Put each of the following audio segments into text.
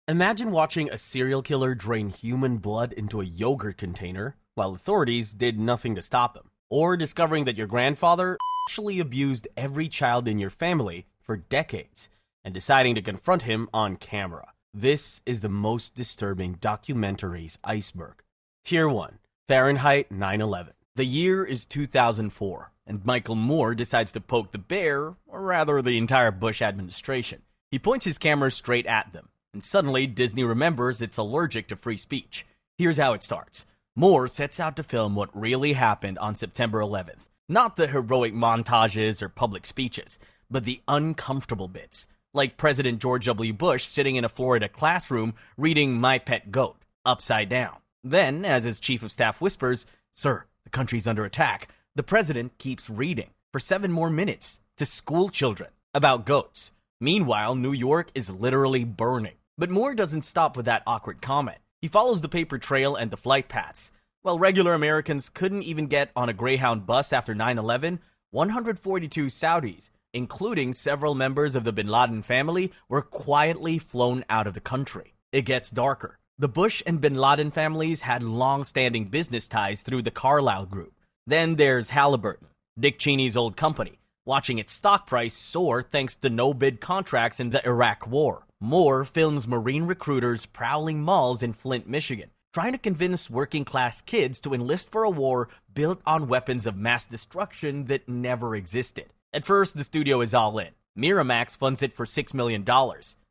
Imagine watching a serial killer drain human blood into a yogurt container while authorities did nothing to stop him. Or discovering that your grandfather actually abused every child in your family for decades and deciding to confront him on camera. This is the most disturbing documentaries Iceberg. Tier 1. Fahrenheit 9/11. The year is 2004, and Michael Moore decides to poke the bear, or rather the entire Bush administration. He points his camera straight at them, and suddenly Disney remembers it's allergic to free speech. Here's how it starts. Moore sets out to film what really happened on September 11th. Not the heroic montages or public speeches, but the uncomfortable bits, like President George W. Bush sitting in a Florida classroom reading My Pet Goat, upside down. Then, as his chief of staff whispers, "Sir, the country's under attack," the president keeps reading for 7 more minutes to school children about goats. Meanwhile, New York is literally burning. But Moore doesn't stop with that awkward comment. He follows the paper trail and the flight paths. While regular Americans couldn't even get on a Greyhound bus after 9/11, 142 Saudis, including several members of the bin Laden family, were quietly flown out of the country. It gets darker. The Bush and bin Laden families had long-standing business ties through the Carlyle Group. Then there's Halliburton, Dick Cheney's old company, watching its stock price soar thanks to no-bid contracts in the Iraq War. Moore films Marine recruiters prowling malls in Flint, Michigan, trying to convince working-class kids to enlist for a war built on weapons of mass destruction that never existed. At first, the studio is all in. Miramax funds it for $6 million.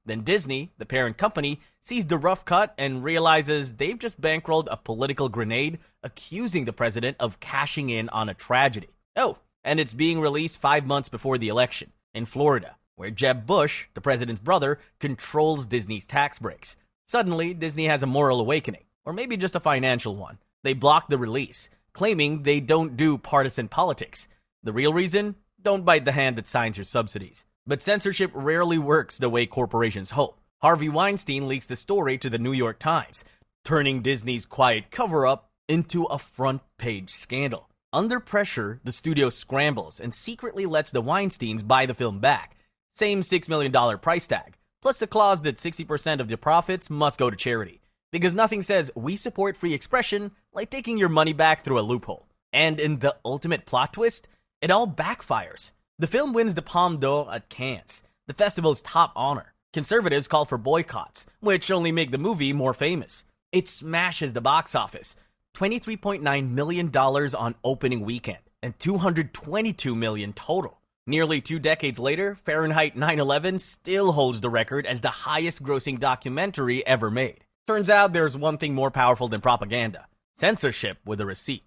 Then Disney, the parent company, sees the rough cut and realizes they've just bankrolled a political grenade accusing the president of cashing in on a tragedy. Oh, and it's being released 5 months before the election, in Florida, where Jeb Bush, the president's brother, controls Disney's tax breaks. Suddenly, Disney has a moral awakening, or maybe just a financial one. They block the release, claiming they don't do partisan politics. The real reason? Don't bite the hand that signs your subsidies. But censorship rarely works the way corporations hope. Harvey Weinstein leaks the story to the New York Times, turning Disney's quiet cover-up into a front-page scandal. Under pressure, the studio scrambles and secretly lets the Weinsteins buy the film back. Same $6 million price tag, plus a clause that 60% of the profits must go to charity. Because nothing says we support free expression like taking your money back through a loophole. And in the ultimate plot twist, it all backfires. The film wins the Palme d'Or at Cannes, the festival's top honor. Conservatives call for boycotts, which only make the movie more famous. It smashes the box office, $23.9 million on opening weekend, and $222 million total. Nearly 2 decades later, Fahrenheit 9/11 still holds the record as the highest-grossing documentary ever made. Turns out there's one thing more powerful than propaganda: censorship with a receipt.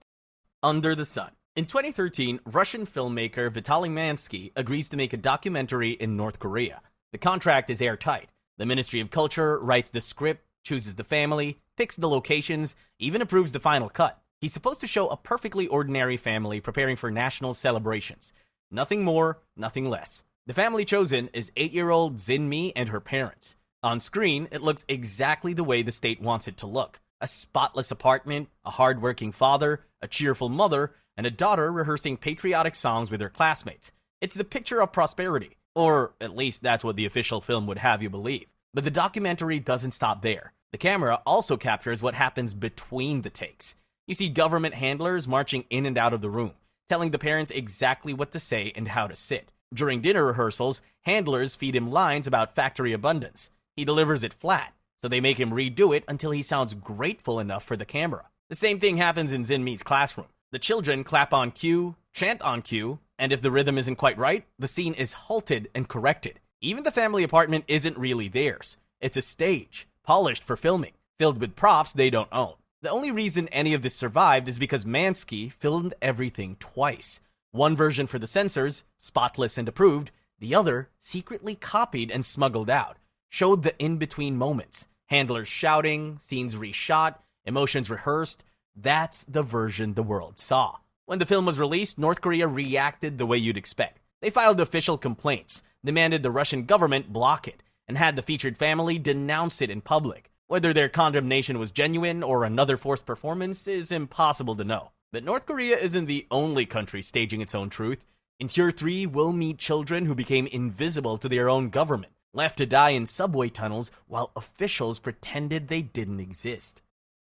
Under the Sun. In 2013, Russian filmmaker Vitaly Mansky agrees to make a documentary in North Korea. The contract is airtight. The Ministry of Culture writes the script, chooses the family, picks the locations, even approves the final cut. He's supposed to show a perfectly ordinary family preparing for national celebrations. Nothing more, nothing less. The family chosen is 8-year-old Zin-Mi and her parents. On screen, it looks exactly the way the state wants it to look. A spotless apartment, a hard-working father, a cheerful mother, and a daughter rehearsing patriotic songs with her classmates. It's the picture of prosperity, or at least that's what the official film would have you believe. But the documentary doesn't stop there. The camera also captures what happens between the takes. You see government handlers marching in and out of the room, telling the parents exactly what to say and how to sit. During dinner rehearsals, handlers feed him lines about factory abundance. He delivers it flat, so they make him redo it until he sounds grateful enough for the camera. The same thing happens in Zin-Mi's classroom. The children clap on cue, chant on cue, and if the rhythm isn't quite right, the scene is halted and corrected. Even the family apartment isn't really theirs. It's a stage, polished for filming, filled with props they don't own. The only reason any of this survived is because Mansky filmed everything twice. One version for the censors, spotless and approved, the other, secretly copied and smuggled out, showed the in-between moments. Handlers shouting, scenes reshot, emotions rehearsed. That's the version the world saw. When the film was released, North Korea reacted the way you'd expect. They filed official complaints, demanded the Russian government block it, and had the featured family denounce it in public. Whether their condemnation was genuine or another forced performance is impossible to know. But North Korea isn't the only country staging its own truth. In Tier 3, we'll meet children who became invisible to their own government, left to die in subway tunnels while officials pretended they didn't exist.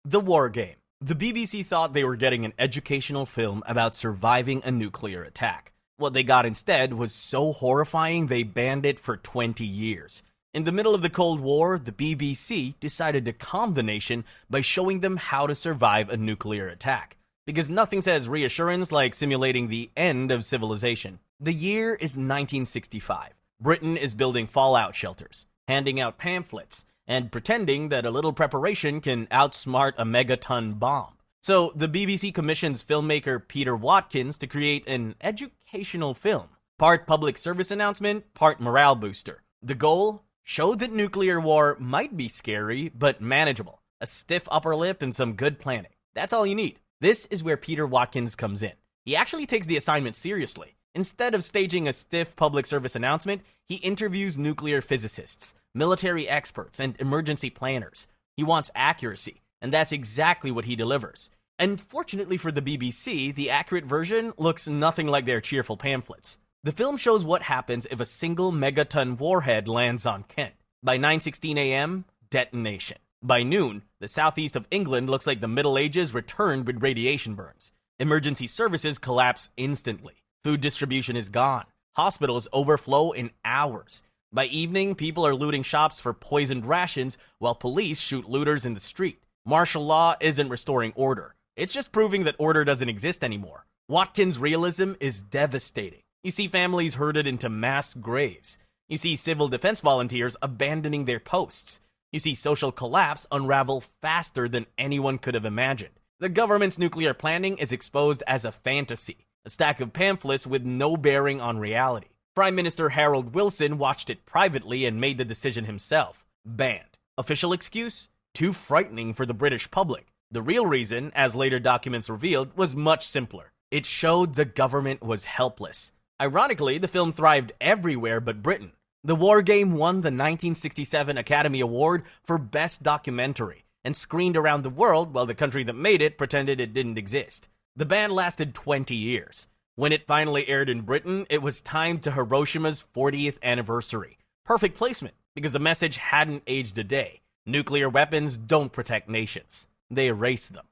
The War Game. The BBC thought they were getting an educational film about surviving a nuclear attack. What they got instead was so horrifying they banned it for 20 years. In the middle of the Cold War, the BBC decided to calm the nation by showing them how to survive a nuclear attack. Because nothing says reassurance like simulating the end of civilization. The year is 1965. Britain is building fallout shelters, handing out pamphlets, and pretending that a little preparation can outsmart a megaton bomb. So the BBC commissions filmmaker Peter Watkins to create an educational film. Part public service announcement, part morale booster. The goal? Show that nuclear war might be scary, but manageable. A stiff upper lip and some good planning. That's all you need. This is where Peter Watkins comes in. He actually takes the assignment seriously. Instead of staging a stiff public service announcement, he interviews nuclear physicists, military experts, and emergency planners. He wants accuracy, and that's exactly what he delivers. Unfortunately for the BBC, the accurate version looks nothing like their cheerful pamphlets. The film shows what happens if a single megaton warhead lands on Kent. By 9:16 a.m., detonation. By noon, the southeast of England looks like the Middle Ages returned with radiation burns. Emergency services collapse instantly. Food distribution is gone. Hospitals overflow in hours. By evening, people are looting shops for poisoned rations while police shoot looters in the street. Martial law isn't restoring order. It's just proving that order doesn't exist anymore. Watkins' realism is devastating. You see families herded into mass graves. You see civil defense volunteers abandoning their posts. You see social collapse unravel faster than anyone could have imagined. The government's nuclear planning is exposed as a fantasy, a stack of pamphlets with no bearing on reality. Prime Minister Harold Wilson watched it privately and made the decision himself. Banned. Official excuse? Too frightening for the British public. The real reason, as later documents revealed, was much simpler. It showed the government was helpless. Ironically, the film thrived everywhere but Britain. The War Game won the 1967 Academy Award for Best Documentary and screened around the world while the country that made it pretended it didn't exist. The ban lasted 20 years. When it finally aired in Britain, it was timed to Hiroshima's 40th anniversary. Perfect placement, because the message hadn't aged a day. Nuclear weapons don't protect nations. They erase them.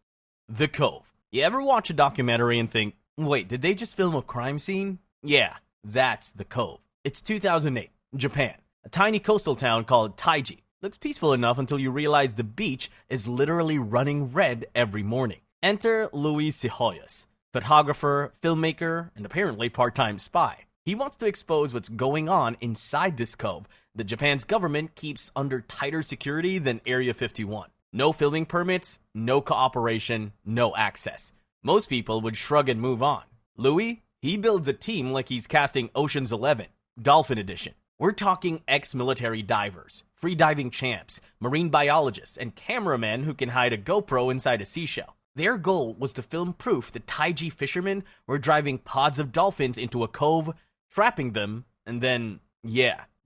The Cove. You ever watch a documentary and think, wait, did they just film a crime scene? Yeah, that's the Cove. It's 2008, Japan. A tiny coastal town called Taiji. Looks peaceful enough until you realize the beach is literally running red every morning. Enter Luis Cijoyas, photographer, filmmaker, and apparently part-time spy. He wants to expose what's going on inside this cove that Japan's government keeps under tighter security than Area 51. No filming permits, no cooperation, no access. Most people would shrug and move on. Louis, he builds a team like he's casting Ocean's 11, Dolphin Edition. We're talking ex-military divers, free-diving champs, marine biologists, and cameramen who can hide a GoPro inside a seashell. Their goal was to film proof that Taiji fishermen were driving pods of dolphins into a cove, trapping them, and then,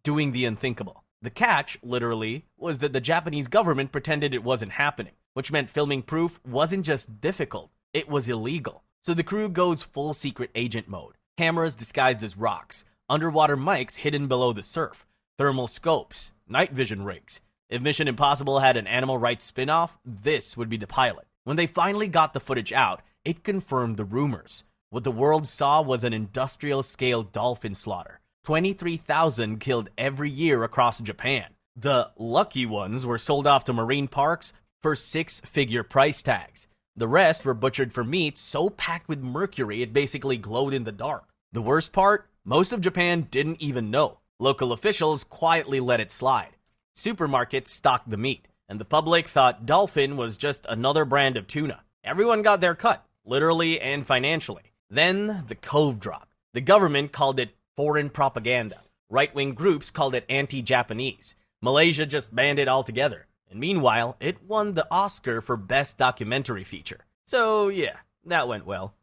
doing the unthinkable. The catch, literally, was that the Japanese government pretended it wasn't happening, which meant filming proof wasn't just difficult, it was illegal. So the crew goes full secret agent mode. Cameras disguised as rocks, underwater mics hidden below the surf, thermal scopes, night vision rigs. If Mission Impossible had an animal rights spin-off, this would be the pilot. When they finally got the footage out, it confirmed the rumors. What the world saw was an industrial-scale dolphin slaughter. 23,000 killed every year across Japan. The lucky ones were sold off to marine parks for six-figure price tags. The rest were butchered for meat so packed with mercury it basically glowed in the dark. The worst part? Most of Japan didn't even know. Local officials quietly let it slide. Supermarkets stocked the meat, and the public thought dolphin was just another brand of tuna. Everyone got their cut, literally and financially. Then the Cove dropped. The government called it foreign propaganda. Right-wing groups called it anti-Japanese. Malaysia just banned it altogether. And meanwhile, it won the Oscar for Best Documentary Feature. So yeah, that went well.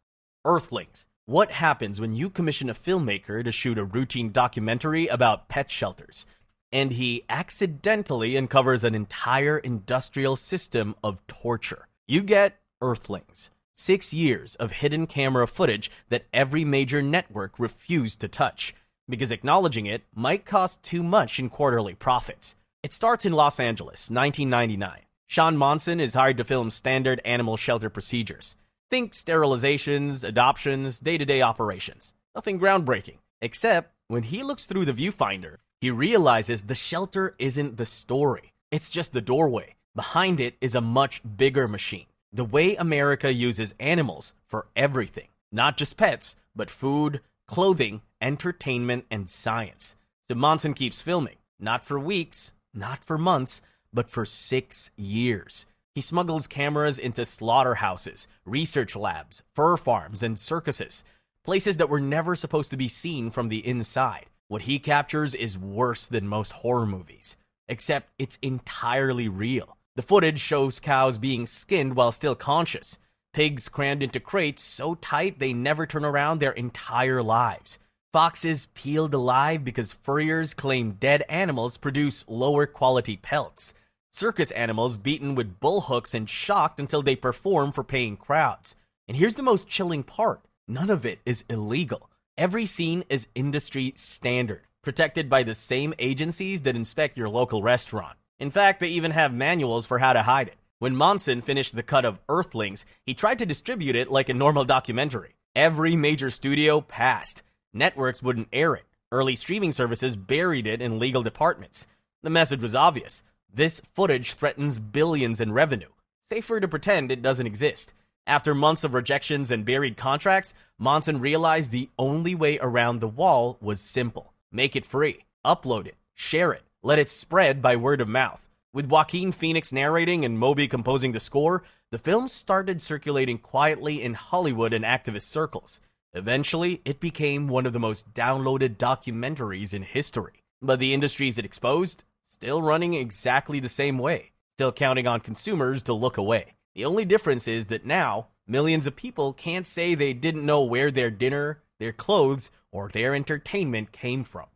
Earthlings. What happens when you commission a filmmaker to shoot a routine documentary about pet shelters, and he accidentally uncovers an entire industrial system of torture? You get Earthlings. 6 years of hidden camera footage that every major network refused to touch. because acknowledging it might cost too much in quarterly profits. It starts in Los Angeles, 1999. Sean Monson is hired to film standard animal shelter procedures. Think sterilizations, adoptions, day-to-day operations. Nothing groundbreaking, except when he looks through the viewfinder, he realizes the shelter isn't the story. It's just the doorway. Behind it is a much bigger machine. The way America uses animals for everything. Not just pets, but food, clothing, entertainment, and science. So Monson keeps filming. Not for weeks, not for months, but for 6 years. He smuggles cameras into slaughterhouses, research labs, fur farms, and circuses. Places that were never supposed to be seen from the inside. What he captures is worse than most horror movies. Except it's entirely real. The footage shows cows being skinned while still conscious. Pigs crammed into crates so tight they never turn around their entire lives. Foxes peeled alive because furriers claim dead animals produce lower quality pelts. Circus animals beaten with bullhooks and shocked until they perform for paying crowds. And here's the most chilling part. None of it is illegal. Every scene is industry standard, protected by the same agencies that inspect your local restaurant. In fact, they even have manuals for how to hide it. When Monson finished the cut of Earthlings, he tried to distribute it like a normal documentary. Every major studio passed. Networks wouldn't air it. Early streaming services buried it in legal departments. The message was obvious. This footage threatens billions in revenue. Safer to pretend it doesn't exist. After months of rejections and buried contracts, Monson realized the only way around the wall was simple. Make it free. Upload it. Share it. Let it spread by word of mouth. With Joaquin Phoenix narrating and Moby composing the score, the film started circulating quietly in Hollywood and activist circles. Eventually, it became one of the most downloaded documentaries in history. But the industries it exposed, still running exactly the same way, still counting on consumers to look away. The only difference is that now, millions of people can't say they didn't know where their dinner, their clothes, or their entertainment came from.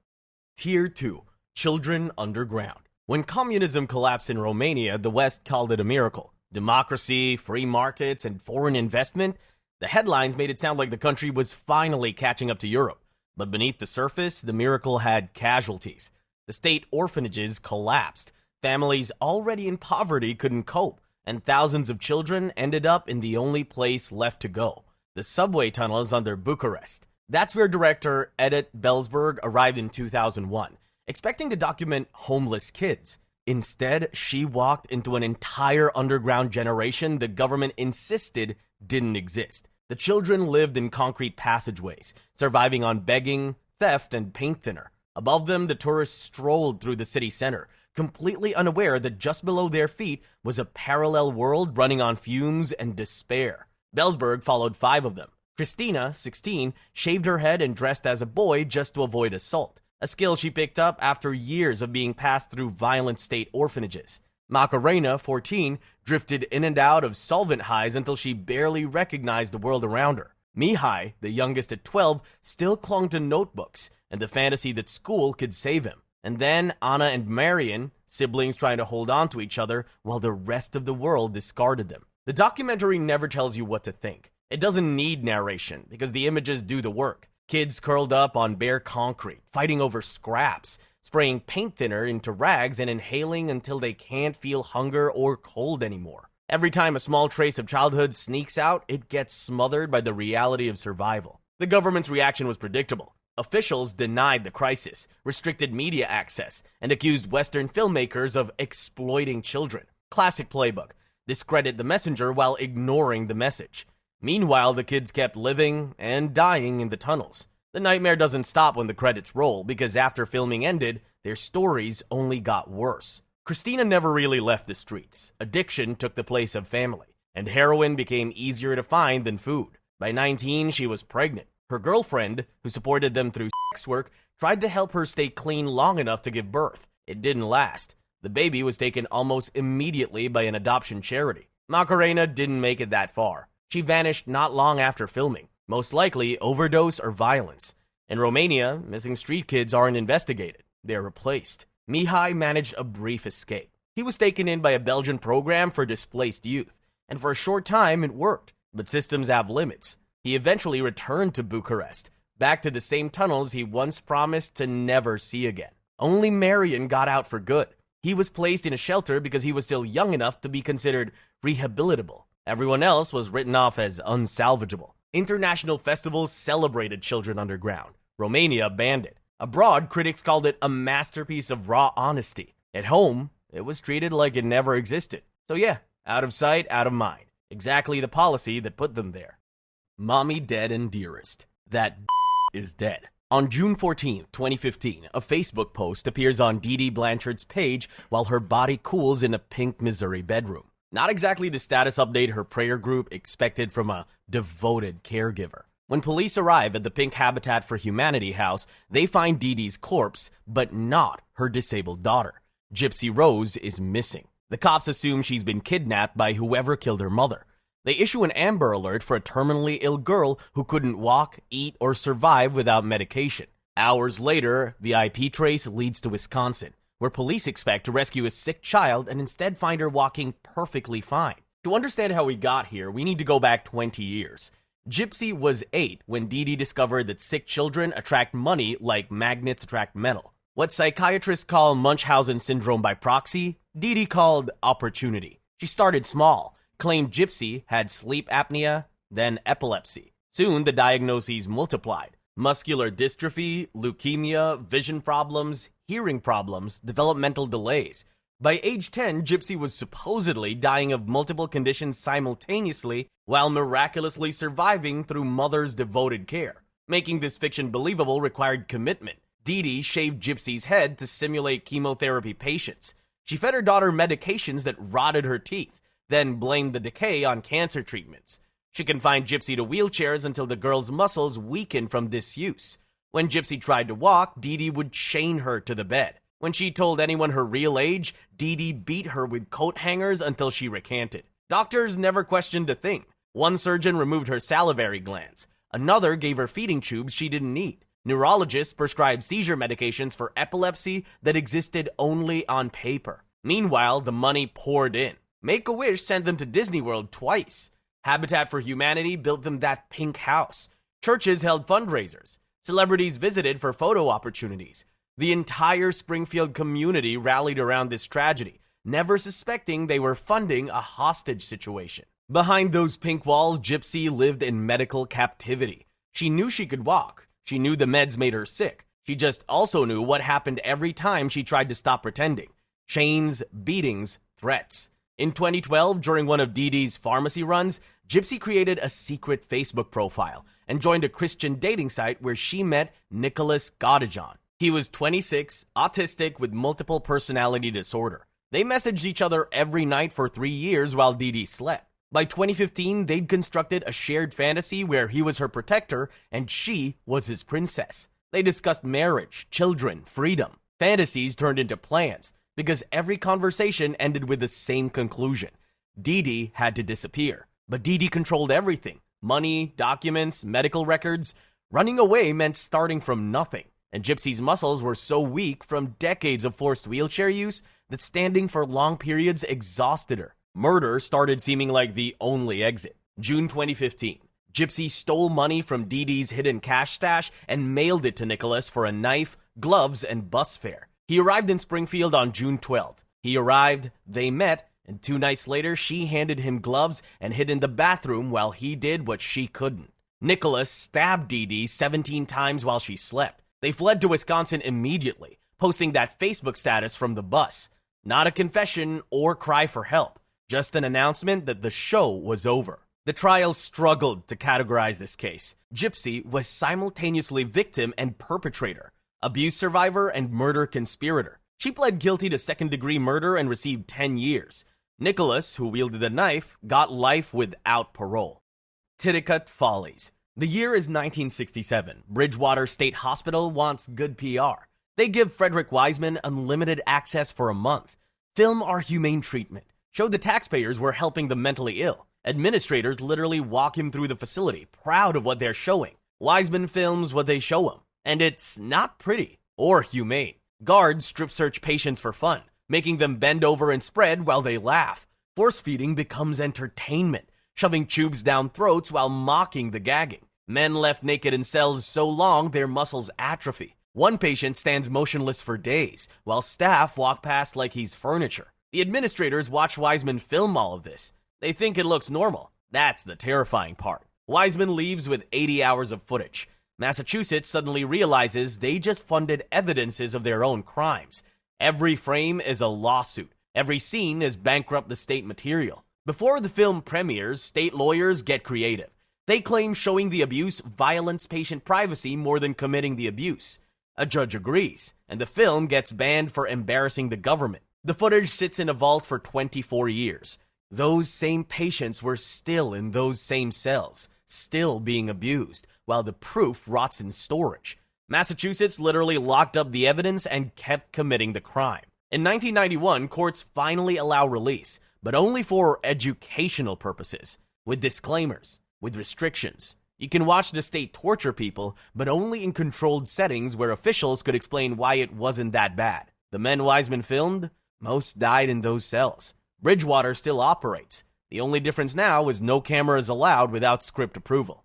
Tier 2. Children Underground. When communism collapsed in Romania, the West called it a miracle. Democracy, free markets, and foreign investment. The headlines made it sound like the country was finally catching up to Europe. But beneath the surface, the miracle had casualties. The state orphanages collapsed. Families already in poverty couldn't cope. And thousands of children ended up in the only place left to go. The subway tunnels under Bucharest. That's where director Edith Belsberg arrived in 2001. Expecting to document homeless kids. Instead, she walked into an entire underground generation the government insisted didn't exist. The children lived in concrete passageways, surviving on begging, theft, and paint thinner. Above them, the tourists strolled through the city center, completely unaware that just below their feet was a parallel world running on fumes and despair. Belsberg followed 5 of them. Christina, 16, shaved her head and dressed as a boy just to avoid assault. A skill she picked up after years of being passed through violent state orphanages. Macarena, 14, drifted in and out of solvent highs until she barely recognized the world around her. Mihai, the youngest at 12, still clung to notebooks and the fantasy that school could save him. And then Anna and Marion, siblings trying to hold on to each other while the rest of the world discarded them. The documentary never tells you what to think. It doesn't need narration because the images do the work. Kids curled up on bare concrete, fighting over scraps, spraying paint thinner into rags and inhaling until they can't feel hunger or cold anymore. Every time a small trace of childhood sneaks out, it gets smothered by the reality of survival. The government's reaction was predictable. Officials denied the crisis, restricted media access, and accused Western filmmakers of exploiting children. Classic playbook. Discredit the messenger while ignoring the message. Meanwhile, the kids kept living and dying in the tunnels. The nightmare doesn't stop when the credits roll, because after filming ended, their stories only got worse. Christina never really left the streets. Addiction took the place of family, and heroin became easier to find than food. By 19, she was pregnant. Her girlfriend, who supported them through sex work, tried to help her stay clean long enough to give birth. It didn't last. The baby was taken almost immediately by an adoption charity. Macarena didn't make it that far. She vanished not long after filming, most likely overdose or violence. In Romania, missing street kids aren't investigated. They're replaced. Mihai managed a brief escape. He was taken in by a Belgian program for displaced youth, and for a short time it worked, but systems have limits. He eventually returned to Bucharest, back to the same tunnels he once promised to never see again. Only Marion got out for good. He was placed in a shelter because he was still young enough to be considered rehabilitable. Everyone else was written off as unsalvageable. International festivals celebrated children underground. Romania banned it. Abroad, critics called it a masterpiece of raw honesty. At home, it was treated like it never existed. So yeah, out of sight, out of mind. Exactly the policy that put them there. Mommy dead and Dearest. That is dead. On June 14, 2015, a Facebook post appears on Dee Dee Blanchard's page while her body cools in a pink Missouri bedroom. Not exactly the status update her prayer group expected from a devoted caregiver. When police arrive at the Pink Habitat for Humanity house, they find Dee Dee's corpse, but not her disabled daughter. Gypsy Rose is missing. The cops assume she's been kidnapped by whoever killed her mother. They issue an Amber Alert for a terminally ill girl who couldn't walk, eat, or survive without medication. Hours later, the IP trace leads to Wisconsin, where police expect to rescue a sick child and instead find her walking perfectly fine. To understand how we got here, we need to go back 20 years. Gypsy was 8 when Dee Dee discovered that sick children attract money like magnets attract metal. What psychiatrists call Munchausen syndrome by proxy, Dee Dee called opportunity. She started small, claimed Gypsy had sleep apnea, then epilepsy. Soon the diagnoses multiplied. Muscular dystrophy, leukemia, vision problems, hearing problems, developmental delays. By age 10, Gypsy was supposedly dying of multiple conditions simultaneously while miraculously surviving through mother's devoted care. Making this fiction believable required commitment. Dee Dee shaved Gypsy's head to simulate chemotherapy patients. She fed her daughter medications that rotted her teeth, then blamed the decay on cancer treatments. She confined Gypsy to wheelchairs until the girl's muscles weakened from disuse. When Gypsy tried to walk, Dee Dee would chain her to the bed. When she told anyone her real age, Dee Dee beat her with coat hangers until she recanted. Doctors never questioned a thing. One surgeon removed her salivary glands. Another gave her feeding tubes she didn't need. Neurologists prescribed seizure medications for epilepsy that existed only on paper. Meanwhile, the money poured in. Make-A-Wish sent them to Disney World twice. Habitat for Humanity built them that pink house. Churches held fundraisers. Celebrities visited for photo opportunities. The entire Springfield community rallied around this tragedy, never suspecting they were funding a hostage situation. Behind those pink walls, Gypsy lived in medical captivity. She knew she could walk. She knew the meds made her sick. She just also knew what happened every time she tried to stop pretending. Chains, beatings, threats. In 2012, during one of Dee Dee's pharmacy runs, Gypsy created a secret Facebook profile and joined a Christian dating site where she met Nicholas Godejohn. He was 26, autistic with multiple personality disorder. They messaged each other every night for 3 years while Dee Dee slept. By 2015, they'd constructed a shared fantasy where he was her protector and she was his princess. They discussed marriage, children, freedom. Fantasies turned into plans because every conversation ended with the same conclusion. Dee Dee had to disappear. But Dee Dee controlled everything. Money, documents, medical records. Running away meant starting from nothing. And Gypsy's muscles were so weak from decades of forced wheelchair use that standing for long periods exhausted her. Murder started seeming like the only exit. June 2015. Gypsy stole money from Dee Dee's hidden cash stash and mailed it to Nicholas for a knife, gloves, and bus fare. He arrived in Springfield on June 12th. He arrived, they met, and 2 nights later she handed him gloves and hid in the bathroom while he did what she couldn't. Nicholas stabbed Dee Dee 17 times while she slept. They fled to Wisconsin immediately, posting that Facebook status from the bus. Not a confession or cry for help, just an announcement that the show was over. The trial struggled to categorize this case. Gypsy was simultaneously victim and perpetrator, abuse survivor and murder conspirator. She pled guilty to second-degree murder and received 10 years. Nicholas, who wielded the knife, got life without parole. Titicut Follies. The year is 1967. Bridgewater State Hospital wants good PR. They give Frederick Wiseman unlimited access for a month. Film our humane treatment. Show the taxpayers we're helping the mentally ill. Administrators literally walk him through the facility, proud of what they're showing. Wiseman films what they show him. And it's not pretty or humane. Guards strip search patients for fun, making them bend over and spread while they laugh. Force feeding becomes entertainment, shoving tubes down throats while mocking the gagging. Men left naked in cells so long their muscles atrophy. One patient stands motionless for days, while staff walk past like he's furniture. The administrators watch Wiseman film all of this. They think it looks normal. That's the terrifying part. Wiseman leaves with 80 hours of footage. Massachusetts suddenly realizes they just funded evidences of their own crimes. Every frame is a lawsuit. Every scene is bankrupt the state material. Before the film premieres, state lawyers get creative. They claim showing the abuse violates patient privacy more than committing the abuse. A judge agrees, and the film gets banned for embarrassing the government. The footage sits in a vault for 24 years. Those same patients were still in those same cells, still being abused, while the proof rots in storage. Massachusetts literally locked up the evidence and kept committing the crime. In 1991, courts finally allow release, but only for educational purposes, with disclaimers, with restrictions. You can watch the state torture people, but only in controlled settings where officials could explain why it wasn't that bad. The men Wiseman filmed, most died in those cells. Bridgewater still operates. The only difference now is no cameras allowed without script approval.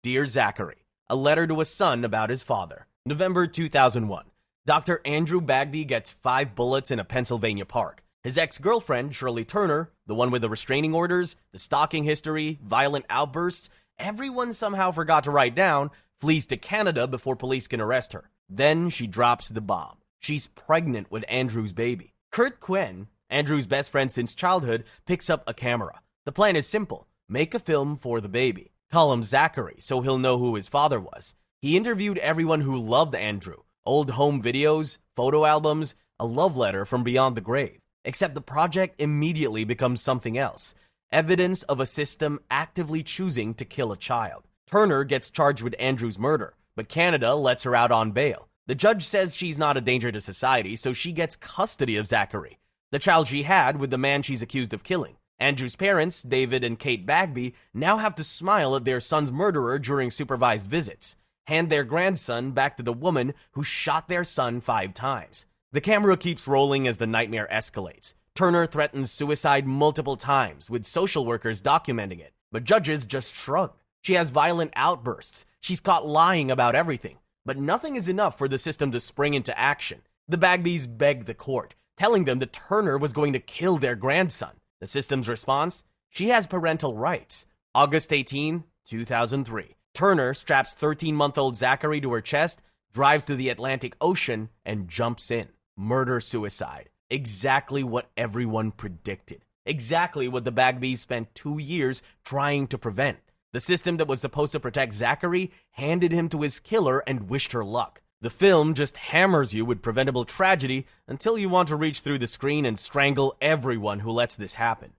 Dear Zachary, a letter to a son about his father. November 2001. Dr. Andrew Bagby gets 5 bullets in a Pennsylvania park. His ex-girlfriend, Shirley Turner, the one with the restraining orders, the stalking history, violent outbursts, everyone somehow forgot to write down, flees to Canada before police can arrest her. Then she drops the bomb. She's pregnant with Andrew's baby. Kurt Quinn, Andrew's best friend since childhood, picks up a camera. The plan is simple. Make a film for the baby. Call him Zachary so he'll know who his father was. He interviewed everyone who loved Andrew. Old home videos, photo albums, a love letter from beyond the grave. Except the project immediately becomes something else. Evidence of a system actively choosing to kill a child. Turner gets charged with Andrew's murder, but Canada lets her out on bail. The judge says she's not a danger to society, so she gets custody of Zachary, the child she had with the man she's accused of killing. Andrew's parents, David and Kate Bagby, now have to smile at their son's murderer during supervised visits, hand their grandson back to the woman who shot their son 5 times. The camera keeps rolling as the nightmare escalates. Turner threatens suicide multiple times, with social workers documenting it, but judges just shrug. She has violent outbursts. She's caught lying about everything. But nothing is enough for the system to spring into action. The Bagbys beg the court, telling them that Turner was going to kill their grandson. The system's response? She has parental rights. August 18, 2003. Turner straps 13-month-old Zachary to her chest, drives to the Atlantic Ocean, and jumps in. Murder-suicide. Exactly what everyone predicted. Exactly what the Bagbys spent 2 years trying to prevent. The system that was supposed to protect Zachary handed him to his killer and wished her luck. The film just hammers you with preventable tragedy until you want to reach through the screen and strangle everyone who lets this happen.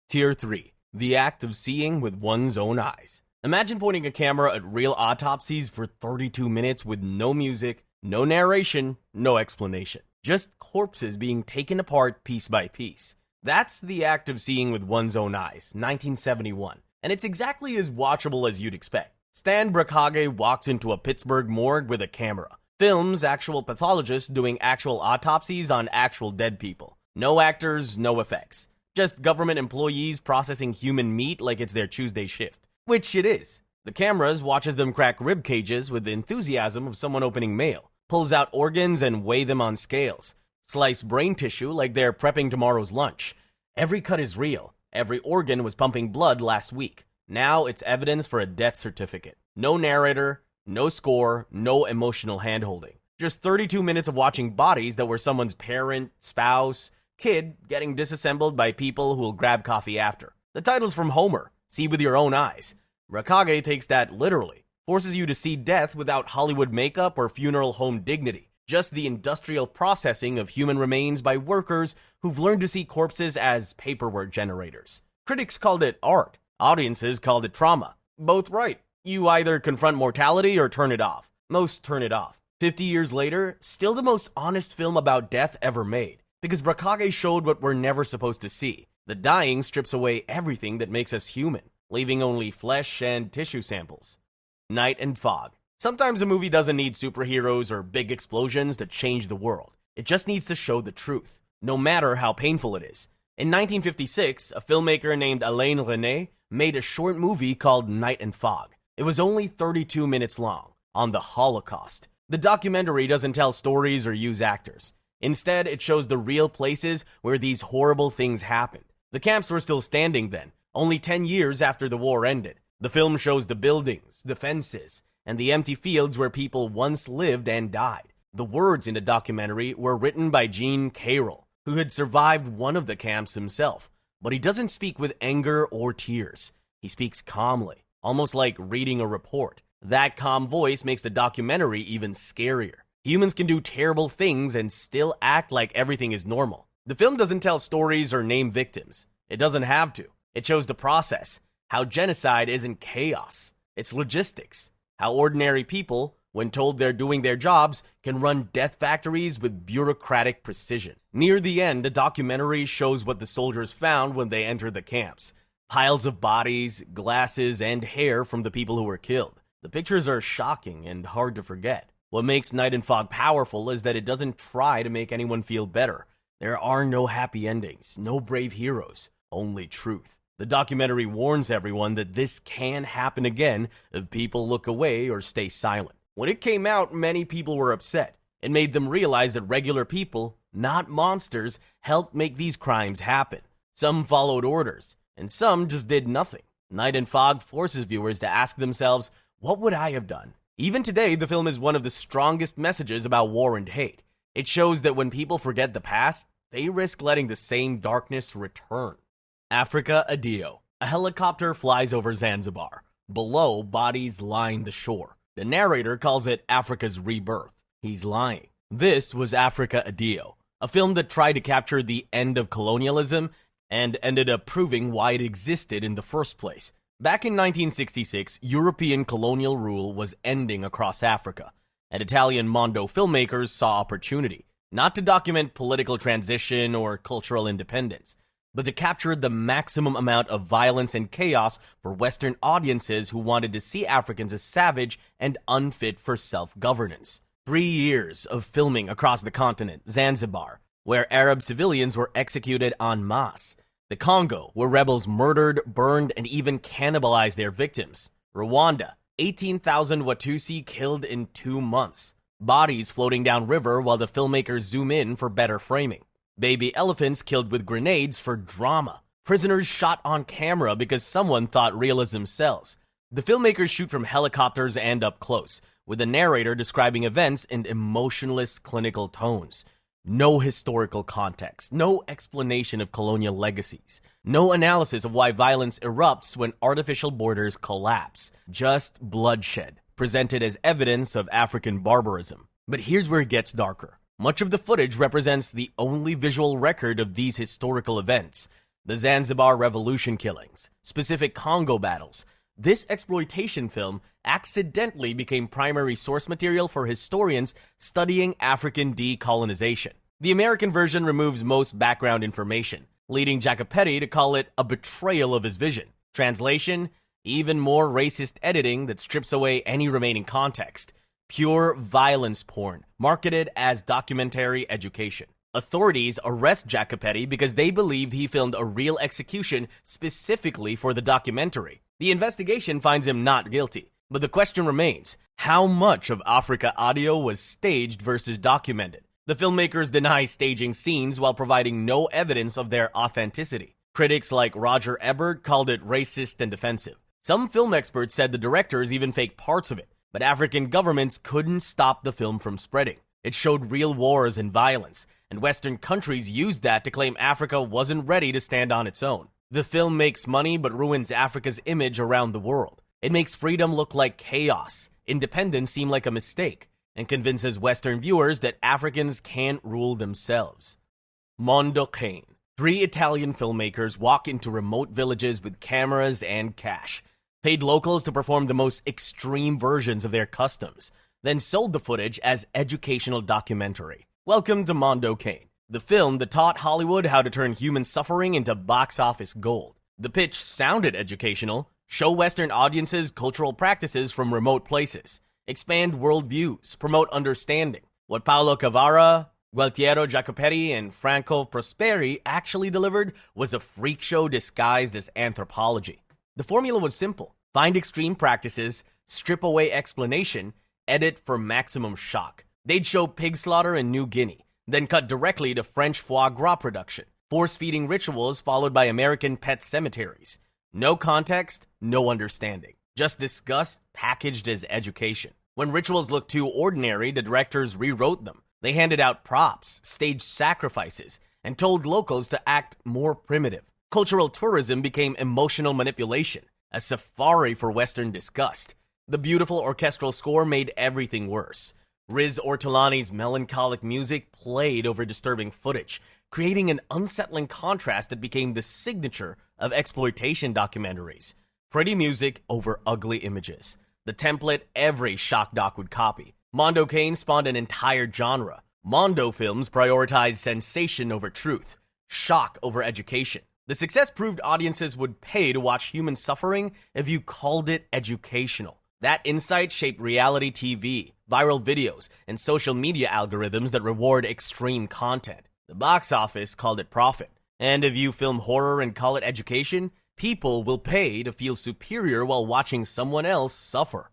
Tier 3. The act of seeing with one's own eyes. Imagine pointing a camera at real autopsies for 32 minutes with no music, no narration, no explanation. Just corpses being taken apart piece by piece. That's the act of seeing with one's own eyes, 1971. And it's exactly as watchable as you'd expect. Stan Brakhage walks into a Pittsburgh morgue with a camera. Films actual pathologists doing actual autopsies on actual dead people. No actors, no effects. Just government employees processing human meat like it's their Tuesday shift. Which it is. The cameras watches them crack rib cages with the enthusiasm of someone opening mail. Pulls out organs and weigh them on scales. Slice brain tissue like they're prepping tomorrow's lunch. Every cut is real. Every organ was pumping blood last week. Now it's evidence for a death certificate. No narrator, no score, no emotional handholding. Just 32 minutes of watching bodies that were someone's parent, spouse, kid getting disassembled by people who will grab coffee after. The title's from Homer. See with your own eyes. Brakhage takes that literally. Forces you to see death without Hollywood makeup or funeral home dignity. Just the industrial processing of human remains by workers who've learned to see corpses as paperwork generators. Critics called it art. Audiences called it trauma. Both right. You either confront mortality or turn it off. Most turn it off. 50 years later, still the most honest film about death ever made. Because Brakhage showed what we're never supposed to see. The dying strips away everything that makes us human, leaving only flesh and tissue samples. Night and Fog. Sometimes a movie doesn't need superheroes or big explosions to change the world. It just needs to show the truth, no matter how painful it is. In 1956, a filmmaker named Alain Resnais made a short movie called Night and Fog. It was only 32 minutes long, on the Holocaust. The documentary doesn't tell stories or use actors. Instead, it shows the real places where these horrible things happened. The camps were still standing then, only 10 years after the war ended. The film shows the buildings, the fences, and the empty fields where people once lived and died. The words in the documentary were written by Gene Carroll, who had survived one of the camps himself, but he doesn't speak with anger or tears. He speaks calmly, almost like reading a report. That calm voice makes the documentary even scarier. Humans can do terrible things and still act like everything is normal. The film doesn't tell stories or name victims. It doesn't have to. It shows the process, how genocide isn't chaos. It's logistics. How ordinary people, when told they're doing their jobs, can run death factories with bureaucratic precision. Near the end, the documentary shows what the soldiers found when they entered the camps. Piles of bodies, glasses, and hair from the people who were killed. The pictures are shocking and hard to forget. What makes Night and Fog powerful is that it doesn't try to make anyone feel better. There are no happy endings, no brave heroes, only truth. The documentary warns everyone that this can happen again if people look away or stay silent. When it came out, many people were upset. It made them realize that regular people, not monsters, helped make these crimes happen. Some followed orders, and some just did nothing. Night and Fog forces viewers to ask themselves, what would I have done? Even today, the film is one of the strongest messages about war and hate. It shows that when people forget the past, they risk letting the same darkness return. Africa, Addio. A helicopter flies over Zanzibar. Below, bodies line the shore. The narrator calls it Africa's rebirth. He's lying. This was Africa, Addio, a film that tried to capture the end of colonialism and ended up proving why it existed in the first place. Back in 1966, European colonial rule was ending across Africa, and Italian Mondo filmmakers saw opportunity, not to document political transition or cultural independence, but to capture the maximum amount of violence and chaos for Western audiences who wanted to see Africans as savage and unfit for self-governance. 3 years of filming across the continent, Zanzibar, where Arab civilians were executed en masse. The Congo, where rebels murdered, burned, and even cannibalized their victims. Rwanda, 18,000 Watusi killed in 2 months. Bodies floating down river while the filmmakers zoom in for better framing. Baby elephants killed with grenades for drama. Prisoners shot on camera because someone thought realism sells. The filmmakers shoot from helicopters and up close, with the narrator describing events in emotionless clinical tones. No historical context, no explanation of colonial legacies, no analysis of why violence erupts when artificial borders collapse. Just bloodshed, presented as evidence of African barbarism. But here's where it gets darker. Much of the footage represents the only visual record of these historical events. The Zanzibar Revolution killings, specific Congo battles. This exploitation film accidentally became primary source material for historians studying African decolonization. The American version removes most background information, leading Jacopetti to call it a betrayal of his vision. Translation, even more racist editing that strips away any remaining context. Pure violence porn, marketed as documentary education. Authorities arrest Jacopetti because they believed he filmed a real execution specifically for the documentary. The investigation finds him not guilty, but the question remains, how much of Africa Addio was staged versus documented? The filmmakers deny staging scenes while providing no evidence of their authenticity. Critics like Roger Ebert called it racist and offensive. Some film experts said the directors even faked parts of it, but African governments couldn't stop the film from spreading. It showed real wars and violence, and Western countries used that to claim Africa wasn't ready to stand on its own. The film makes money but ruins Africa's image around the world. It makes freedom look like chaos, independence seem like a mistake, and convinces Western viewers that Africans can't rule themselves. Mondo Cane. 3 Italian filmmakers walk into remote villages with cameras and cash, paid locals to perform the most extreme versions of their customs, then sold the footage as educational documentary. Welcome to Mondo Cane, the film that taught Hollywood how to turn human suffering into box office gold. The pitch sounded educational: show Western audiences cultural practices from remote places, expand worldviews, promote understanding. What Paolo Cavara, Gualtiero Jacopetti, and Franco Prosperi actually delivered was a freak show disguised as anthropology. The formula was simple: Find extreme practices, strip away explanation, edit for maximum shock. They'd show pig slaughter in New Guinea, then cut directly to French foie gras production, force-feeding rituals followed by American pet cemeteries. No context, no understanding. Just disgust packaged as education. When rituals looked too ordinary, the directors rewrote them. They handed out props, staged sacrifices, and told locals to act more primitive. Cultural tourism became emotional manipulation, a safari for Western disgust. The beautiful orchestral score made everything worse. Riz Ortolani's melancholic music played over disturbing footage, creating an unsettling contrast that became the signature of exploitation documentaries. Pretty music over ugly images. The template every shock doc would copy. Mondo Cane spawned an entire genre. Mondo films prioritized sensation over truth, shock over education. The success proved audiences would pay to watch human suffering if you called it educational. That insight shaped reality TV, viral videos, and social media algorithms that reward extreme content. The box office called it profit. And if you film horror and call it education, people will pay to feel superior while watching someone else suffer.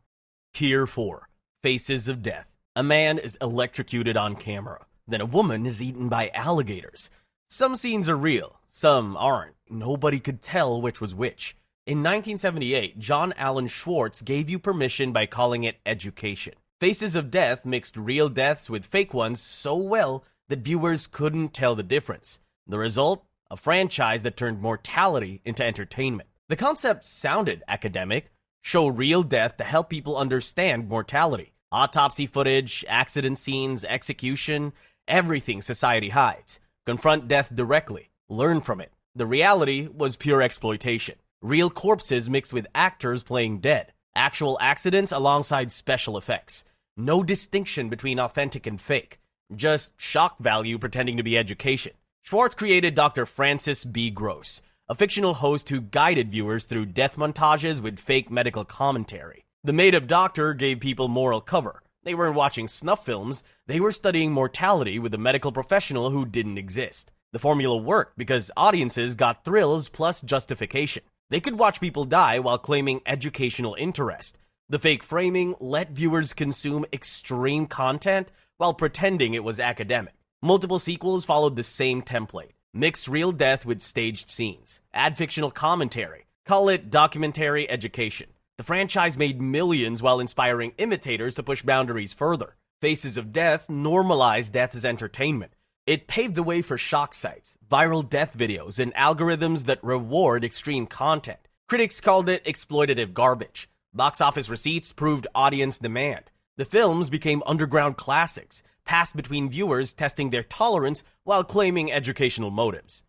Tier 4. Faces of Death. A man is electrocuted on camera. Then a woman is eaten by alligators. Some scenes are real, some aren't. Nobody could tell which was which. In 1978, John Allen Schwartz gave you permission by calling it education. Faces of Death mixed real deaths with fake ones so well that viewers couldn't tell the difference. The result? A franchise that turned mortality into entertainment. The concept sounded academic. Show real death to help people understand mortality. Autopsy footage, accident scenes, execution, everything society hides. Confront death directly. Learn from it. The reality was pure exploitation. Real corpses mixed with actors playing dead. Actual accidents alongside special effects. No distinction between authentic and fake. Just shock value pretending to be education. Schwartz created Dr. Francis B. Gross, a fictional host who guided viewers through death montages with fake medical commentary. The made-up doctor gave people moral cover. They weren't watching snuff films, they were studying mortality with a medical professional who didn't exist. The formula worked because audiences got thrills plus justification. They could watch people die while claiming educational interest. The fake framing let viewers consume extreme content while pretending it was academic. Multiple sequels followed the same template. Mix real death with staged scenes. Add fictional commentary. Call it documentary education. The franchise made millions while inspiring imitators to push boundaries further. Faces of Death normalized death as entertainment. It paved the way for shock sites, viral death videos, and algorithms that reward extreme content. Critics called it exploitative garbage. Box office receipts proved audience demand. The films became underground classics, passed between viewers testing their tolerance while claiming educational motives.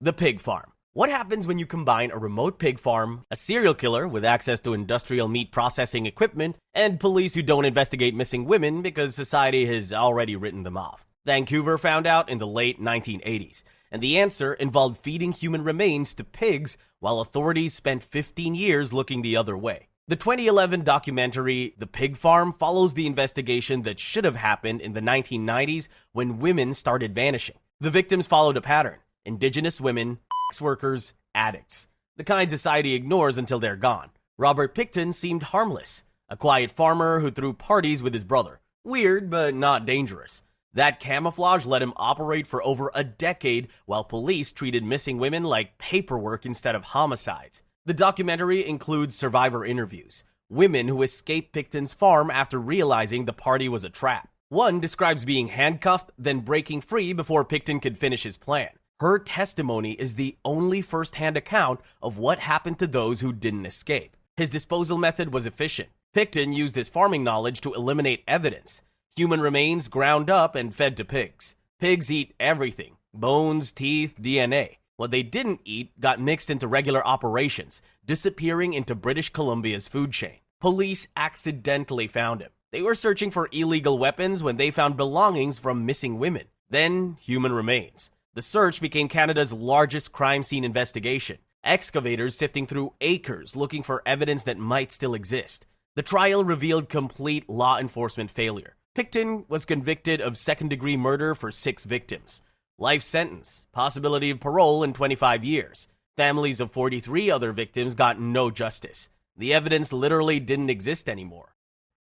The Pig Farm. What happens when you combine a remote pig farm, a serial killer with access to industrial meat processing equipment, and police who don't investigate missing women because society has already written them off? Vancouver found out in the late 1980s, and the answer involved feeding human remains to pigs while authorities spent 15 years looking the other way. The 2011 documentary The Pig Farm follows the investigation that should have happened in the 1990s when women started vanishing. The victims followed a pattern: indigenous women, sex workers, addicts. The kind society ignores until they're gone. Robert Picton seemed harmless, a quiet farmer who threw parties with his brother. Weird, but not dangerous. That camouflage let him operate for over a decade while police treated missing women like paperwork instead of homicides. The documentary includes survivor interviews, women who escaped Picton's farm after realizing the party was a trap. One describes being handcuffed, then breaking free before Picton could finish his plan. Her testimony is the only first-hand account of what happened to those who didn't escape. His disposal method was efficient. Picton used his farming knowledge to eliminate evidence. Human remains ground up and fed to pigs. Pigs eat everything: bones, teeth, DNA. What they didn't eat got mixed into regular operations, disappearing into British Columbia's food chain. Police accidentally found him. They were searching for illegal weapons when they found belongings from missing women. Then, human remains. The search became Canada's largest crime scene investigation. Excavators sifting through acres looking for evidence that might still exist. The trial revealed complete law enforcement failure. Picton was convicted of second-degree murder for 6 victims. Life sentence, possibility of parole in 25 years. Families of 43 other victims got no justice. The evidence literally didn't exist anymore.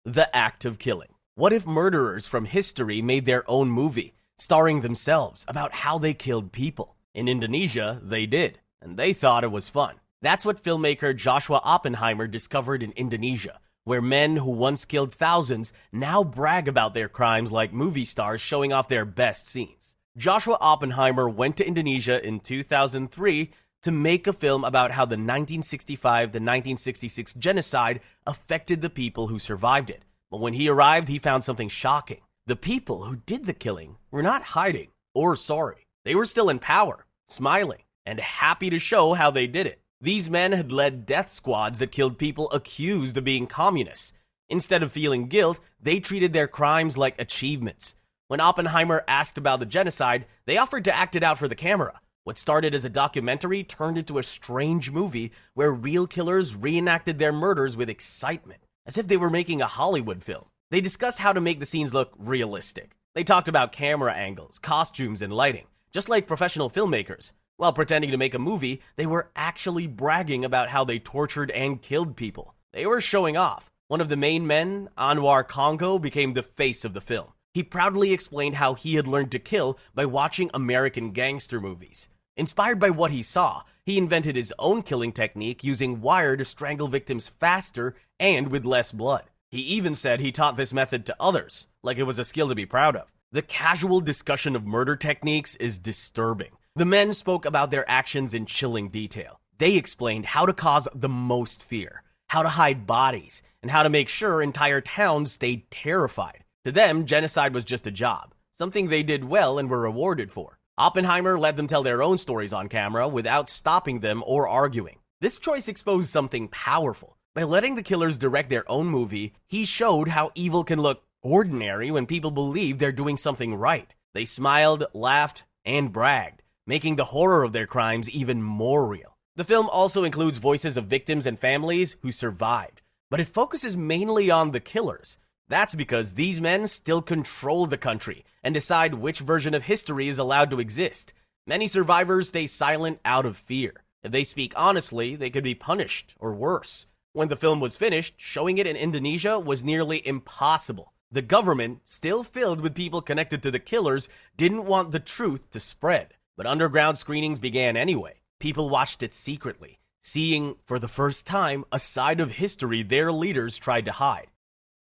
The act of killing. What if murderers from history made their own movie, starring themselves, about how they killed people? In Indonesia, they did, and they thought it was fun. That's what filmmaker Joshua Oppenheimer discovered in Indonesia, where men who once killed thousands now brag about their crimes like movie stars showing off their best scenes. Joshua Oppenheimer went to Indonesia in 2003 to make a film about how the 1965 to 1966 genocide affected the people who survived it. But when he arrived, he found something shocking. The people who did the killing were not hiding or sorry. They were still in power, smiling, and happy to show how they did it. These men had led death squads that killed people accused of being communists. Instead of feeling guilt, they treated their crimes like achievements. When Oppenheimer asked about the genocide, they offered to act it out for the camera. What started as a documentary turned into a strange movie where real killers reenacted their murders with excitement, as if they were making a Hollywood film. They discussed how to make the scenes look realistic. They talked about camera angles, costumes, and lighting, just like professional filmmakers. While pretending to make a movie, they were actually bragging about how they tortured and killed people. They were showing off. One of the main men, Anwar Congo, became the face of the film. He proudly explained how he had learned to kill by watching American gangster movies. Inspired by what he saw, he invented his own killing technique using wire to strangle victims faster and with less blood. He even said he taught this method to others, like it was a skill to be proud of. The casual discussion of murder techniques is disturbing. The men spoke about their actions in chilling detail. They explained how to cause the most fear, how to hide bodies, and how to make sure entire towns stayed terrified. To them, genocide was just a job, something they did well and were rewarded for. Oppenheimer let them tell their own stories on camera without stopping them or arguing. This choice exposed something powerful. By letting the killers direct their own movie, he showed how evil can look ordinary when people believe they're doing something right. They smiled, laughed, and bragged, making the horror of their crimes even more real. The film also includes voices of victims and families who survived, but it focuses mainly on the killers. That's because these men still control the country and decide which version of history is allowed to exist. Many survivors stay silent out of fear. If they speak honestly, they could be punished or worse. When the film was finished, showing it in Indonesia was nearly impossible. The government, still filled with people connected to the killers, didn't want the truth to spread. But underground screenings began anyway. People watched it secretly, seeing, for the first time, a side of history their leaders tried to hide.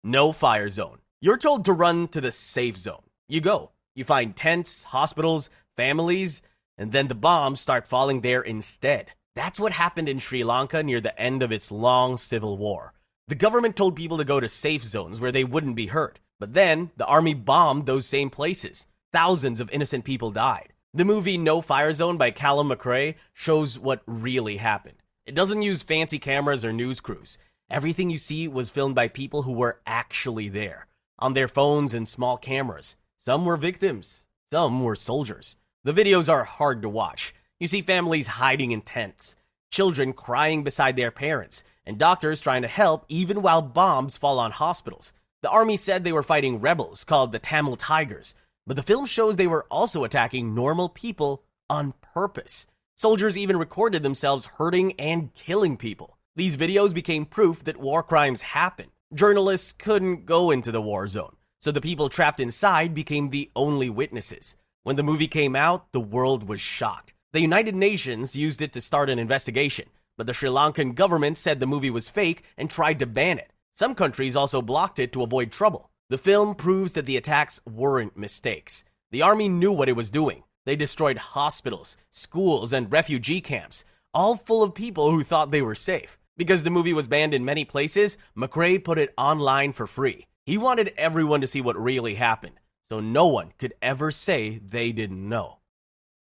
No fire zone. You're told to run to the safe zone. You go. You find tents, hospitals, families, and then the bombs start falling there instead. That's what happened in Sri Lanka near the end of its long civil war. The government told people to go to safe zones where they wouldn't be hurt. But then, the army bombed those same places. Thousands of innocent people died. The movie No Fire Zone by Callum McRae shows what really happened. It doesn't use fancy cameras or news crews. Everything you see was filmed by people who were actually there, on their phones and small cameras. Some were victims, some were soldiers. The videos are hard to watch. You see families hiding in tents, children crying beside their parents, and doctors trying to help even while bombs fall on hospitals. The army said they were fighting rebels called the Tamil Tigers, but the film shows they were also attacking normal people on purpose. Soldiers even recorded themselves hurting and killing people. These videos became proof that war crimes happen. Journalists couldn't go into the war zone, so the people trapped inside became the only witnesses. When the movie came out, the world was shocked. The United Nations used it to start an investigation, but the Sri Lankan government said the movie was fake and tried to ban it. Some countries also blocked it to avoid trouble. The film proves that the attacks weren't mistakes. The army knew what it was doing. They destroyed hospitals, schools, and refugee camps, all full of people who thought they were safe. Because the movie was banned in many places, McRae put it online for free. He wanted everyone to see what really happened, so no one could ever say they didn't know.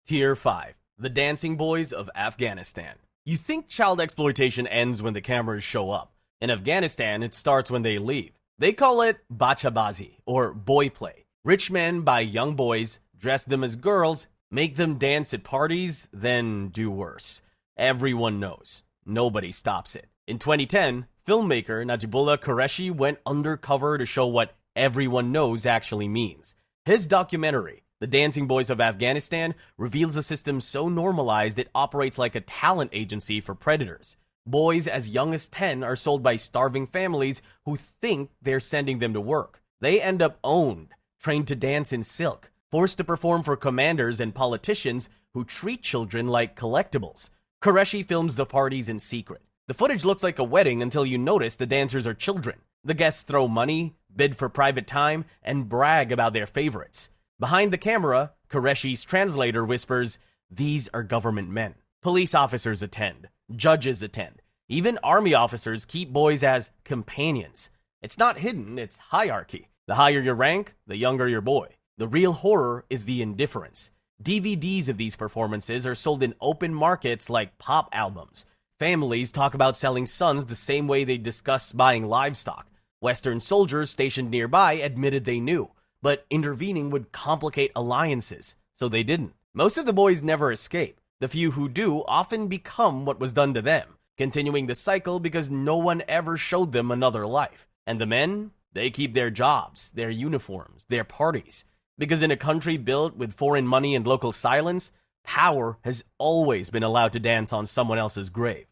Tier 5. The Dancing Boys of Afghanistan. You think child exploitation ends when the cameras show up. In Afghanistan, it starts when they leave. They call it bachabazi, or boy play. Rich men buy young boys, dress them as girls, make them dance at parties, then do worse. Everyone knows. Nobody stops it. In 2010, filmmaker Najibullah Qureshi went undercover to show what everyone knows actually means. His documentary, The Dancing Boys of Afghanistan, reveals a system so normalized it operates like a talent agency for predators. Boys as young as 10 are sold by starving families who think they're sending them to work. They end up owned, trained to dance in silk, forced to perform for commanders and politicians who treat children like collectibles. Qureshi films the parties in secret. The footage looks like a wedding until you notice the dancers are children. The guests throw money, bid for private time, and brag about their favorites. Behind the camera, Qureshi's translator whispers, "These are government men." Police officers attend. Judges attend. Even army officers keep boys as companions. It's not hidden, it's hierarchy. The higher your rank, the younger your boy. The real horror is the indifference. DVDs of these performances are sold in open markets like pop albums. Families talk about selling sons the same way they discuss buying livestock. Western soldiers stationed nearby admitted they knew, but intervening would complicate alliances, so they didn't. Most of the boys never escape. The few who do often become what was done to them, continuing the cycle because no one ever showed them another life. And the men? They keep their jobs, their uniforms, their parties. Because in a country built with foreign money and local silence, power has always been allowed to dance on someone else's grave.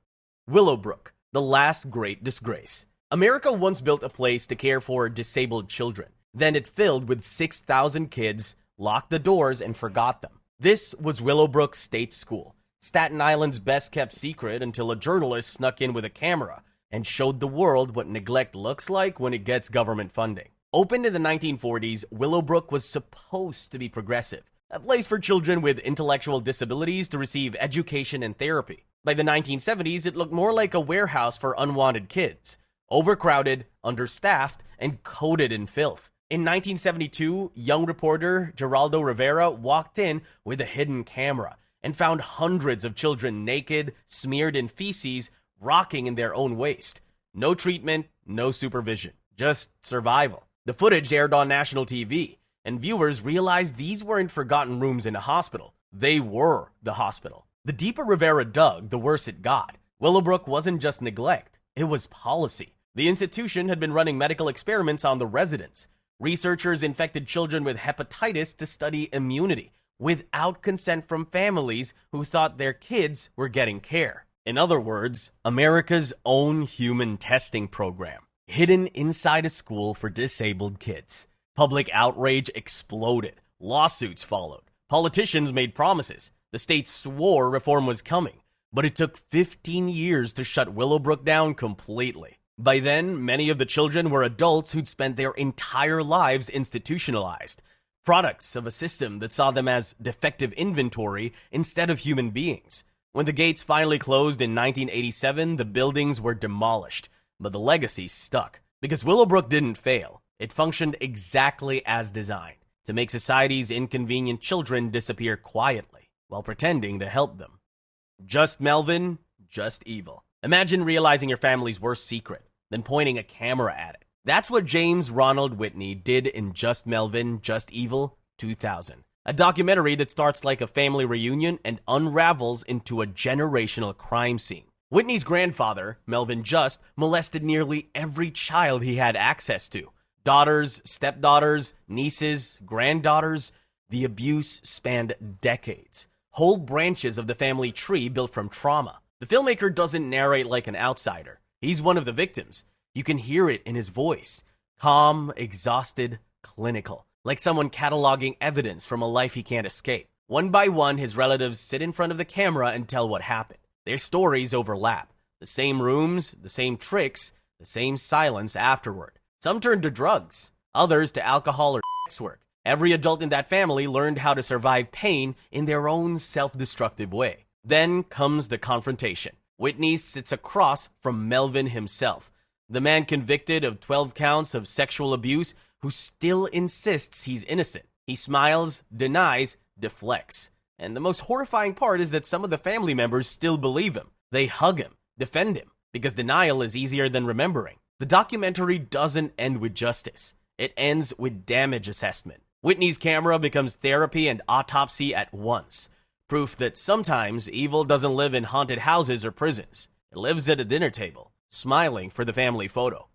Willowbrook, the last great disgrace. America once built a place to care for disabled children. Then it filled with 6,000 kids, locked the doors, and forgot them. This was Willowbrook State School, Staten Island's best-kept secret until a journalist snuck in with a camera and showed the world what neglect looks like when it gets government funding. Opened in the 1940s, Willowbrook was supposed to be progressive, a place for children with intellectual disabilities to receive education and therapy. By the 1970s, it looked more like a warehouse for unwanted kids, overcrowded, understaffed, and coated in filth. In 1972, young reporter Geraldo Rivera walked in with a hidden camera and found hundreds of children naked, smeared in feces, rocking in their own waste. No treatment, no supervision, just survival. The footage aired on national TV, and viewers realized these weren't forgotten rooms in a hospital. They were the hospital. The deeper Rivera dug, the worse it got. Willowbrook wasn't just neglect, it was policy. The institution had been running medical experiments on the residents. Researchers infected children with hepatitis to study immunity, without consent from families who thought their kids were getting care. In other words, America's own human testing program, hidden inside a school for disabled kids. Public outrage exploded. Lawsuits followed. Politicians made promises. The state swore reform was coming, but it took 15 years to shut Willowbrook down completely. By then, many of the children were adults who'd spent their entire lives institutionalized, products of a system that saw them as defective inventory instead of human beings. When the gates finally closed in 1987, the buildings were demolished, but the legacy stuck. Because Willowbrook didn't fail, it functioned exactly as designed, to make society's inconvenient children disappear quietly, while pretending to help them. Just Melvin, just evil. Imagine realizing your family's worst secret, then pointing a camera at it. That's what James Ronald Whitney did in Just Melvin, Just Evil 2000. A documentary that starts like a family reunion and unravels into a generational crime scene. Whitney's grandfather, Melvin Just, molested nearly every child he had access to. Daughters, stepdaughters, nieces, granddaughters. The abuse spanned decades. Whole branches of the family tree built from trauma. The filmmaker doesn't narrate like an outsider. He's one of the victims. You can hear it in his voice. Calm, exhausted, clinical. Like someone cataloging evidence from a life he can't escape. One by one, his relatives sit in front of the camera and tell what happened. Their stories overlap. The same rooms, the same tricks, the same silence afterward. Some turned to drugs, others to alcohol or sex work. Every adult in that family learned how to survive pain in their own self-destructive way. Then comes the confrontation. Whitney sits across from Melvin himself, the man convicted of 12 counts of sexual abuse who still insists he's innocent. He smiles, denies, deflects. And the most horrifying part is that some of the family members still believe him. They hug him, defend him, because denial is easier than remembering. The documentary doesn't end with justice. It ends with damage assessment. Whitney's camera becomes therapy and autopsy at once. Proof that sometimes evil doesn't live in haunted houses or prisons. It lives at a dinner table, smiling for the family photo.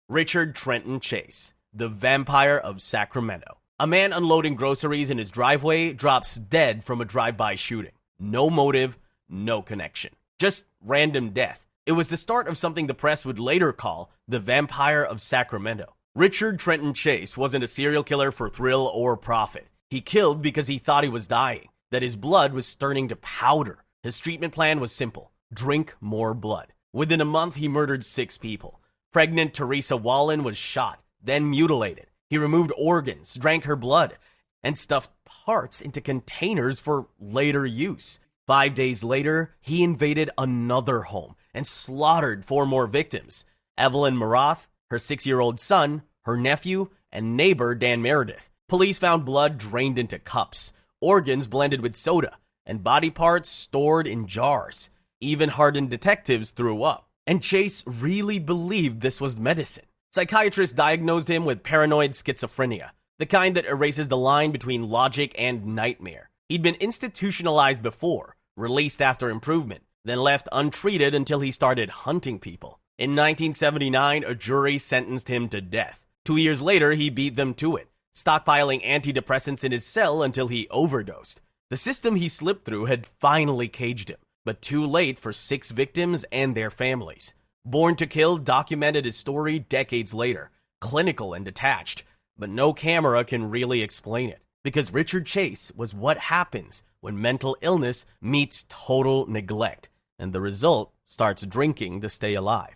Richard Trenton Chase, the vampire of Sacramento. A man unloading groceries in his driveway drops dead from a drive-by shooting. No motive, no connection. Just random death. It was the start of something the press would later call the Vampire of Sacramento. Richard Trenton Chase wasn't a serial killer for thrill or profit. He killed because he thought he was dying, that his blood was turning to powder. His treatment plan was simple: drink more blood. Within a month, he murdered 6 people. Pregnant Teresa Wallen was shot, then mutilated. He removed organs, drank her blood, and stuffed parts into containers for later use. 5 days later, he invaded another home and slaughtered 4 more victims: Evelyn Marath, her 6-year-old son, her nephew, and neighbor Dan Meredith. Police found blood drained into cups, organs blended with soda, and body parts stored in jars. Even hardened detectives threw up. And Chase really believed this was medicine. Psychiatrists diagnosed him with paranoid schizophrenia, the kind that erases the line between logic and nightmare. He'd been institutionalized before, released after improvement, then left untreated until he started hunting people. In 1979, a jury sentenced him to death. 2 years later, he beat them to it, stockpiling antidepressants in his cell until he overdosed. The system he slipped through had finally caged him, but too late for 6 victims and their families. Born to Kill documented his story decades later, clinical and detached, but no camera can really explain it, because Richard Chase was what happens when mental illness meets total neglect, and the result starts drinking to stay alive.